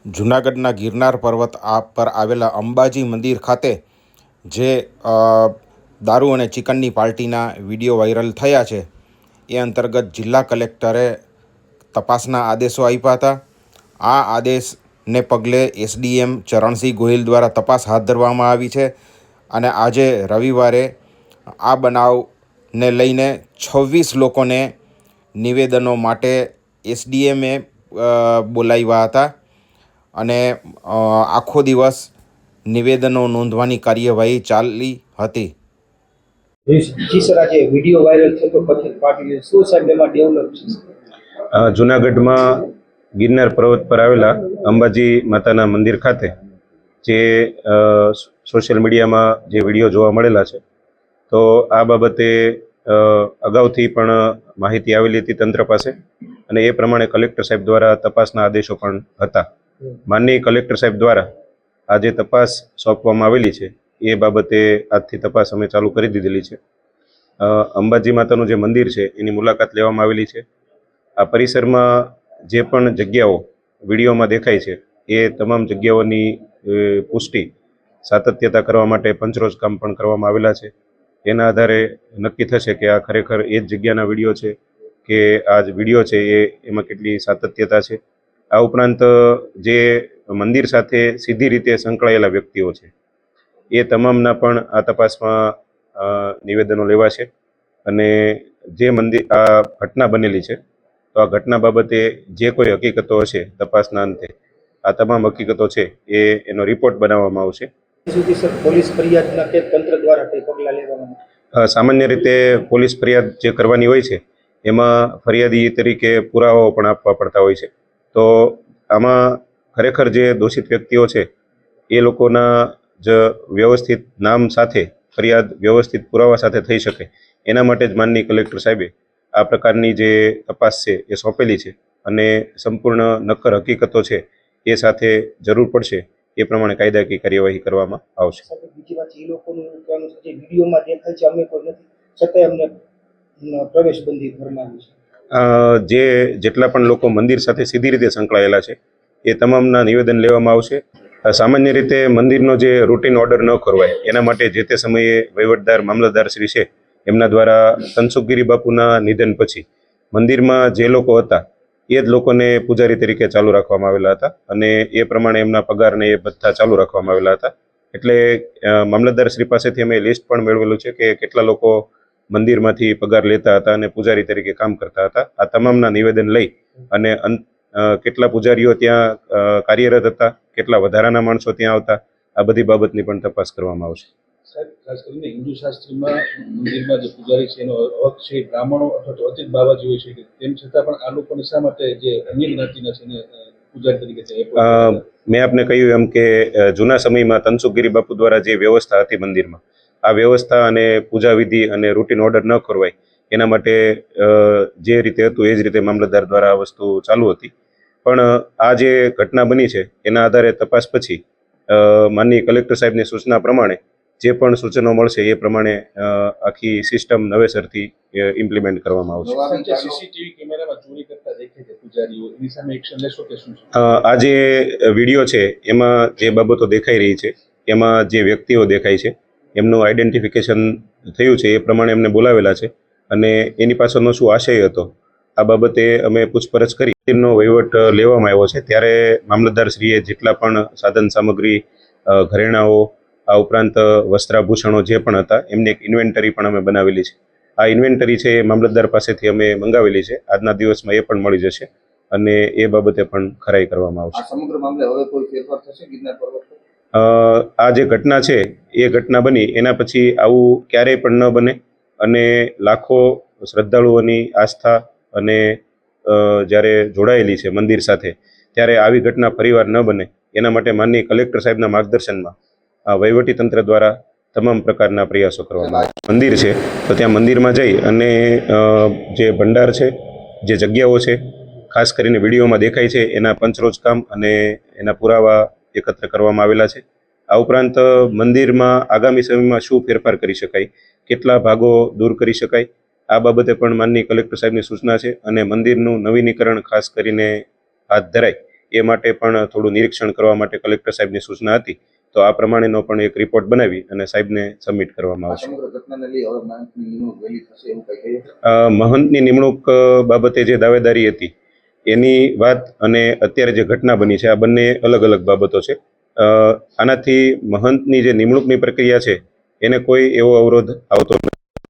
જૂનાગઢના ગિરનાર પર્વત પર આવેલા અંબાજી મંદિર ખાતે જે દારૂ અને ચિકનની પાર્ટીના વિડીયો વાયરલ થયા છે એ અંતર્ગત જિલ્લા કલેક્ટરે તપાસના આદેશો આપ્યા હતા. આ આદેશને પગલે એસડીએમ ચરણસિંહ ગોહિલ દ્વારા તપાસ હાથ ધરવામાં આવી છે અને આજે રવિવારે આ બનાવને લઈને 26 લોકોને નિવેદનો માટે એસડીએમે બોલાવ્યા હતા અને આખો દિવસ નિવેદનો નોંધવાની કાર્યવાહી ચાલી હતી. જી સર, આજે વિડીયો વાયરલ થતો કથિત પાર્ટી શું સાહેબ એમાં ડેવલપ છે? જૂનાગઢમાં ગિરનાર પર્વત પર આવેલા અંબાજી માતાના મંદિર ખાતે જે સોશિયલ મીડિયામાં જે વિડીયો જોવા મળેલા છે, તો આ બાબતે અગાઉથી પણ માહિતી આવેલી હતી તંત્ર પાસે અને એ પ્રમાણે કલેક્ટર સાહેબ દ્વારા તપાસના આદેશો પણ હતા. માનનીય કલેક્ટર સાહેબ દ્વારા આ જે તપાસ સોંપવામાં આવેલી છે એ બાબતે આજથી તપાસ અમે ચાલુ કરી દીધેલી છે. અંબાજી માતાનું જે મંદિર છે એની મુલાકાત લેવામાં આવેલી છે. આ પરિસરમાં જે પણ જગ્યાઓ વિડીયોમાં દેખાય છે એ તમામ જગ્યાઓની પુષ્ટિ સાતત્યતા કરવા માટે પંચરોજ કામ પણ કરવામાં આવેલા છે. એના આધારે નક્કી થશે કે આ ખરેખર એ જ જગ્યાના વિડીયો છે કે આ જ વિડીયો છે એમાં કેટલી સાતત્યતા છે. આ ઉપરાંત જે મંદિર સાથે સીધી રીતે સંકળાયેલા વ્યક્તિઓ છે એ તમામના પણ આ તપાસમાં નિવેદનો લેવાશે અને જે મંદિર આ ઘટના બનેલી છે તો આ ઘટના બાબતે જે કોઈ હકીકતો હશે તપાસના અંતે આ તમામ હકીકતો છે એનો રિપોર્ટ બનાવવામાં આવશે. પોલીસ ફરિયાદના કે તંત્ર દ્વારા કઈ પગલાં લેવામાં? સામાન્ય રીતે પોલીસ ફરિયાદ જે કરવાની હોય છે એમાં ફરિયાદી તરીકે પુરાવાઓ પણ આપવા પડતા હોય છે. તો આમાં ખરેખર જે દોષિત વ્યક્તિઓ છે એ લોકોના જ વ્યવસ્થિત નામ સાથે ફરિયાદ વ્યવસ્થિત પુરાવા સાથે થઈ શકે એના માટે જ માનનીય કલેક્ટર સાહેબે આ પ્રકારની જે તપાસ છે એ સોંપેલી છે અને સંપૂર્ણ નક્કર હકીકતો છે એ સાથે જરૂર પડશે એ પ્રમાણે કાયદાકીય કાર્યવાહી કરવામાં આવશે. બીજી વાત એ લોકોનું કહેવાનું છે જે વિડીયોમાં દેખાય છે અમે કોઈ નથી છતાંય અમને પ્રવેશ બંધી ફરમાવી છે. જેટલા પણ લોકો મંદિર સાથે સીધી રીતે સંકળાયેલા છે એ તમામના નિવેદન લેવામાં આવશે. સામાન્ય રીતે મંદિરનો જે રૂટીન ઓર્ડર ન કરવાય એના માટે જે તે સમયે વહીવટદાર મામલતદાર શ્રી છે એમના દ્વારા તનસુખગીરી બાપુના નિધન પછી મંદિરમાં જે લોકો હતા એ જ લોકોને પૂજારી તરીકે ચાલુ રાખવામાં આવેલા હતા અને એ પ્રમાણે એમના પગારને એ બધા ચાલુ રાખવામાં આવેલા હતા. એટલે મામલતદાર શ્રી પાસેથી અમે લિસ્ટ પણ મેળવેલું છે કે કેટલા લોકો મંદિરમાંથી પગાર લેતા હતા અને પૂજારી તરીકે કામ કરતા હતા. આ તમામના નિવેદન લઈ અને કેટલા પૂજારીઓ ત્યાં કાર્યરત હતા, કેટલા વધારાના માણસો ત્યાં આવતા, આ બધી બાબતની પણ તપાસ કરવામાં આવશે. સાહેબ, ખાસ કરીને હિન્દુ શાસ્ત્રમાં મંદિરમાં જે પૂજારી છે એનો હક છે બ્રાહ્મણો અથવા તો અતિત બાવાજી હોય છે, તેમ છતાં પણ આ લોકોને શા માટે જે અન્ય જ્ઞાતિના છે એને પૂજારી તરીકે? મેં આપને કહ્યું એમ કે જૂના સમયમાં તનસુખગીરી બાપુ દ્વારા જે વ્યવસ્થા હતી મંદિરમાં, આ વ્યવસ્થા અને પૂજા વિધિ અને રૂટીન ઓર્ડર ન કરવાય એના માટે જે રીતે હતું એ જ રીતે મામલતદાર દ્વારા આ વસ્તુ ચાલુ હતી. પણ આ જે ઘટના બની છે એના આધારે તપાસ પછી માનનીય કલેક્ટર સાહેબની સૂચના પ્રમાણે જે પણ સૂચનો મળશે એ પ્રમાણે આખી સિસ્ટમ નવેસરથી ઇમ્પ્લિમેન્ટ કરવામાં આવશે. સીસીટીવી કેમેરામાં ચોરી કરતા દેખે છે પૂજારીઓ, એની સામે એક્શન લેશો કે શું? આ જે વિડીયો છે એમાં જે બાબતો દેખાઈ રહી છે એમાં જે વ્યક્તિઓ દેખાય છે એમનું આઈડેન્ટિફિકેશન થયું છે એ પ્રમાણે એમને બોલાવેલા છે અને એની પાછળનો શું આશય હતો આ બાબતે અમે પૂછપરછ કરી. મંદિરનો વહીવટ લેવામાં આવ્યો છે ત્યારે મામલતદારશ્રીએ જેટલા પણ સાધન સામગ્રી, ઘરેણાઓ, આ ઉપરાંત વસ્ત્રાભૂષણો જે પણ હતા એમની એક ઇન્વેન્ટરી પણ અમે બનાવેલી છે. આ ઇન્વેન્ટરી છે એ મામલતદાર પાસેથી અમે મંગાવેલી છે. આજના દિવસમાં એ પણ મળી જશે અને એ બાબતે પણ ખરાઈ કરવામાં આવશે. આ સમગ્ર મામલે હવે કોઈ ફેરફાર થશે ગિરનાર પર્વત પર? આ જે ઘટના છે એ ઘટના બની એના પછી આવું ક્યારેય પણ ન બને અને લાખો શ્રદ્ધાળુઓની આસ્થા અને જ્યારે જોડાયેલી છે મંદિર સાથે ત્યારે આવી ઘટના ફરીવાર ન બને એના માટે માનનીય કલેક્ટર સાહેબના માર્ગદર્શનમાં વહીવટી તંત્ર દ્વારા તમામ પ્રકારના પ્રયાસો કરવામાં આવે. મંદિર છે તો ત્યાં મંદિરમાં જઈ અને જે ભંડાર છે, જે જગ્યાઓ છે, ખાસ કરીને વિડીયોમાં દેખાય છે એના પંચરોજ કામ અને એના પુરાવા એકત્ર કરવામાં આવેલા છે. આ ઉપરાંત મંદિરમાં આગામી સમયમાં શું ફેરફાર કરી શકાય, કેટલા ભાગો દૂર કરી શકાય, આ બાબતે પણ માનનીય કલેક્ટર સાહેબની સૂચના છે અને મંદિરનું નવીનીકરણ ખાસ કરીને હાથ ધરાય એ માટે પણ થોડું નિરીક્ષણ કરવા માટે કલેક્ટર સાહેબની સૂચના હતી. તો આ પ્રમાણેનો પણ એક રિપોર્ટ બનાવી અને સાહેબને સબમિટ કરવામાં આવશે. મહંતની નિમણૂક બાબતે જે દાવેદારી હતી એની વાત અને અત્યારે જે ઘટના બની છે આ બંને અલગ અલગ બાબતો છે. આનાથી મહંતની જે નિમણૂકની પ્રક્રિયા છે એને કોઈ એવો અવરોધ આવતો નથી.